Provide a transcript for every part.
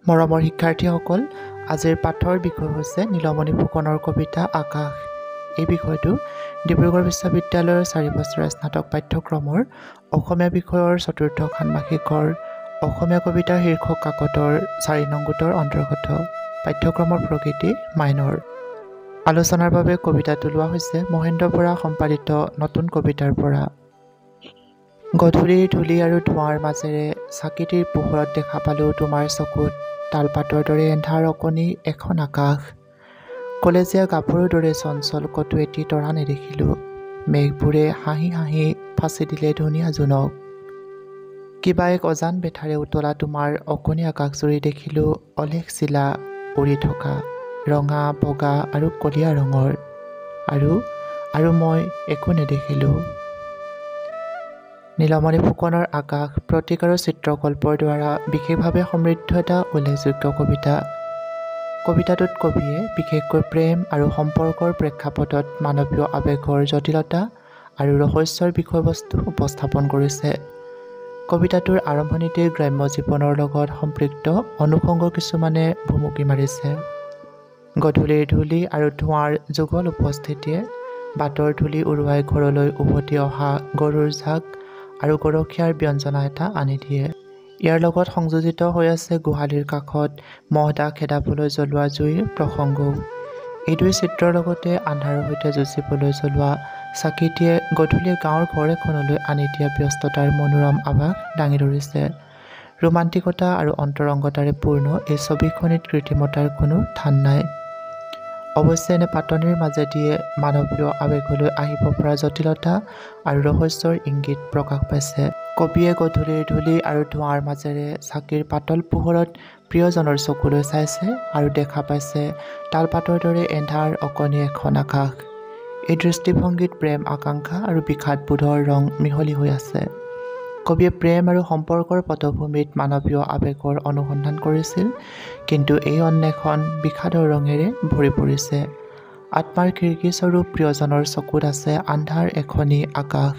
মৰমৰ শিক্ষাৰ্থীসকল, আজিৰ পাঠৰ বিষয় হৈছে নীলমণি ফুকনৰ কবিতা আকাশ। এই বিষয়টো ডিব্ৰুগড় বিশ্ববিদ্যালয়ৰ 4 বছৰীয়া স্নাতক পাঠ্যক্ৰমৰ অসমীয়া বিষয়ৰ ৪ৰ্থ ষান্মাসিকৰ অসমীয়া কবিতাৰ শীৰ্ষক কাকতৰ ৪ নং গোটৰ অন্তৰ্গত পাঠ্যক্ৰমৰ প্ৰকৃতি মাইনৰ। আলোচনাৰ বাবে কবিতাটো লোৱা হৈছে মহেন্দ্ৰ বৰা সম্পাদিত নতুন কবিতাৰ পৰা। গধূলিৰ ধূলি আৰু ধোঁৱাৰ মাজেৰে চাকিটিৰ পোহৰত দেখা পালো তোমাৰ চকুত তালপাতৰ দৰে এন্ধাৰ অকণি এখন আকাশ। কলেজীয়া গাভৰুৰ দৰে চঞ্চল কতো এটি তৰা নেদেখিলো। মেঘবোৰে হাঁহি হাঁহি ফাঁচি দিলে ধুনীয়া জোনক। কিবা এক অজান বেথাৰে উতলা তোমাৰ অকণি আকাশজুৰি দেখিলো অলেখ চিলা উৰি থকা, ৰঙা, বগা আৰু কলীয়া ৰঙৰ। আৰু মই একো নেদেখিলো। নীলমণি ফুকনৰ আকাশ প্ৰতীক আৰু চিত্ৰকল্পৰ দ্বাৰা বিশেষভাৱে সমৃদ্ধ এটা উল্লেখযোগ্য কবিতা। কবিতাটোত কবিয়ে বিশেষকৈ প্ৰেম আৰু সম্পৰ্কৰ প্ৰেক্ষাপটত মানৱীয় আৱেগৰ জটিলতা আৰু ৰহস্যৰ বিষয়বস্তু উপস্থাপন কৰিছে। কবিতাটোৰ আৰম্ভণিতেই গ্ৰাম্য জীৱনৰ লগত সম্পৃক্ত অনুষংগ কিছুমানে ভুমুকি মাৰিছে। গধূলিৰ ধূলি আৰু ধোঁৱাৰ যুগল উপস্থিতিয়ে বাটৰ ধূলি উৰুৱাই ঘৰলৈ উভতি অহা গৰুৰ জাক আৰু গৰখীয়াৰ ব্যঞ্জনা এটা আনি দিয়ে। ইয়াৰ লগত সংযোজিত হৈ আছে গোহালিৰ কাষত মহ দাহ খেদাবলৈ জ্বলোৱা জুইৰ প্ৰসংগও। এই দুই চিত্ৰৰ লগতে আন্ধাৰৰ সৈতে যুঁজিবলৈ জ্বলোৱা চাকিটিয়ে গধূলিয়ে গাঁৱৰ ঘৰ এখনলৈ আনি দিয়া ব্যস্ততাৰ মনোৰম আভাস দাঙি ধৰিছে। ৰোমান্টিকতা আৰু অন্তৰংগতাৰে পূৰ্ণ এই ছবিখনিত কৃত্ৰিমতাৰ কোনো থান নাই। অৱশ্যে এনে পাতনিৰ মাজেদিয়ে মানৱীয় আৱেগলৈ আহিব পৰা জটিলতা আৰু ৰহস্যৰ ইংগিত প্ৰকাশ পাইছে। কবিয়ে গধূলিৰ ধূলি আৰু ধোঁৱাৰ মাজেৰে চাকিৰ পাতল পোহৰত প্ৰিয়জনৰ চকুলৈ চাইছে আৰু দেখা পাইছে তালপাতৰ দৰে এন্ধাৰ অকণি এখন আকাশ। এই দৃষ্টিভংগীত প্ৰেম, আকাংক্ষা আৰু বিষাদবোধৰ ৰং মিহলি হৈ আছে। কবিয়ে প্ৰেম আৰু সম্পৰ্কৰ পটভূমিত মানৱীয় আৱেগৰ অনুসন্ধান কৰিছিল, কিন্তু এই অন্বেষণ বিষাদৰ ৰঙেৰে ভৰি পৰিছে। আত্মাৰ খিৰিকীস্বৰূপ প্ৰিয়জনৰ চকুত আছে আন্ধাৰ এখনি আকাশ।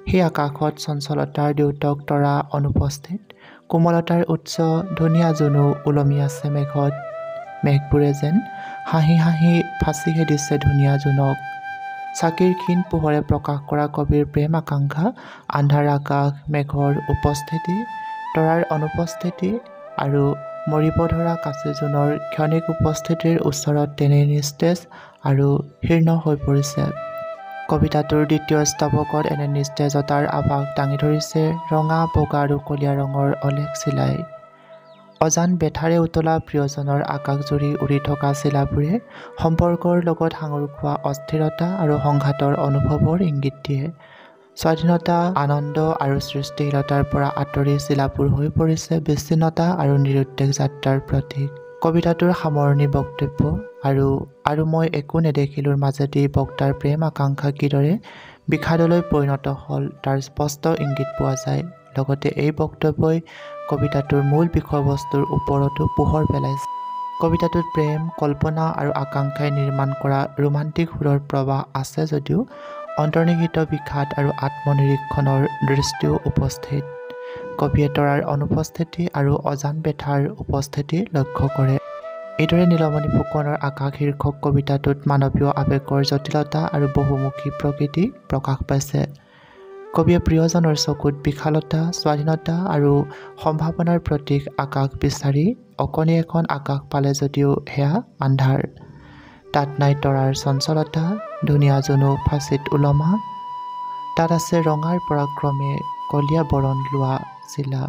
সেই আকাশত চঞ্চলতাৰ দ্যোতক তৰা অনুপস্থিত, কোমলতাৰ উৎস ধুনীয়া জোনো ওলমি আছে মেঘত। মেঘবোৰে যেন হাঁহি হাঁহি ফাঁচিহে দিছে ধুনীয়া জোনক। চাকিৰ ক্ষীণ পোহৰে প্ৰকাশ কৰা কবিৰ প্ৰেম আকাংক্ষা, আন্ধাৰ আকাশ, মেঘৰ উপস্থিতি, তৰাৰ অনুপস্থিতি আৰু মৰিব ধৰা কাচি জোনৰ ক্ষণিক উপস্থিতিৰ ওচৰত তেনেই নিস্তেজ আৰু শীৰ্ণ হৈ পৰিছে। কবিতাটোৰ দ্বিতীয় স্তৱকত এনে নিস্তেজতাৰ আভাস দাঙি ধৰিছে ৰঙা, বগা আৰু কলীয়া ৰঙৰ অলেখ চিলাই। অজান বেথাৰে উতলা প্ৰিয়জনৰ আকাশজুৰি উৰি থকা চিলাবোৰে সম্পৰ্কৰ লগত সাঙুৰ খোৱা অস্থিৰতা আৰু সংঘাতৰ অনুভৱৰ ইংগিত দিয়ে। স্বাধীনতা, আনন্দ আৰু সৃষ্টিশীলতাৰ পৰা আঁতৰি চিলাবোৰ হৈ পৰিছে বিচ্ছিন্নতা আৰু নিৰুদ্দেশ যাত্ৰাৰ প্ৰতীক। কবিতাটোৰ সামৰণি বক্তব্য আৰু মই একো নেদেখিলোৰ মাজেদি বক্তাৰ প্ৰেম আকাংক্ষা কিদৰে বিষাদলৈ পৰিণত হ'ল তাৰ স্পষ্ট ইংগিত পোৱা যায়। লগতে এই বক্তব্যই কবিতাটোৰ মূল বিষয়বস্তুৰ ওপৰতো পোহৰ পেলাইছে। কবিতাটোত প্ৰেম, কল্পনা আৰু আকাংক্ষাই নিৰ্মাণ কৰা ৰোমান্টিক সুৰৰ প্ৰৱাহ আছে যদিও অন্তৰ্নিহিত বিষাদ আৰু আত্মনিৰীক্ষণৰ দৃষ্টিও উপস্থিত। কবিয়ে তৰাৰ অনুপস্থিতি আৰু অজান বেথাৰ উপস্থিতি লক্ষ্য কৰে। এইদৰে নীলমণি ফুকনৰ আকাশ শীৰ্ষক কবিতাটোত মানৱীয় আৱেগৰ জটিলতা আৰু বহুমুখী প্ৰকৃতি প্ৰকাশ পাইছে। কবিয়ে প্ৰিয়জনৰ চকুত বিশালতা, স্বাধীনতা আৰু সম্ভাৱনাৰ প্ৰতীক আকাশ বিচাৰি অকণি এখন আকাশ পালে যদিও সেয়া আন্ধাৰ। তাত নাই তৰাৰ চঞ্চলতা, ধুনীয়া জোনো ফাঁচিত ওলমা। তাত আছে ৰঙাৰ পৰা ক্ৰমে কলীয়া বৰণ লোৱা চিলা।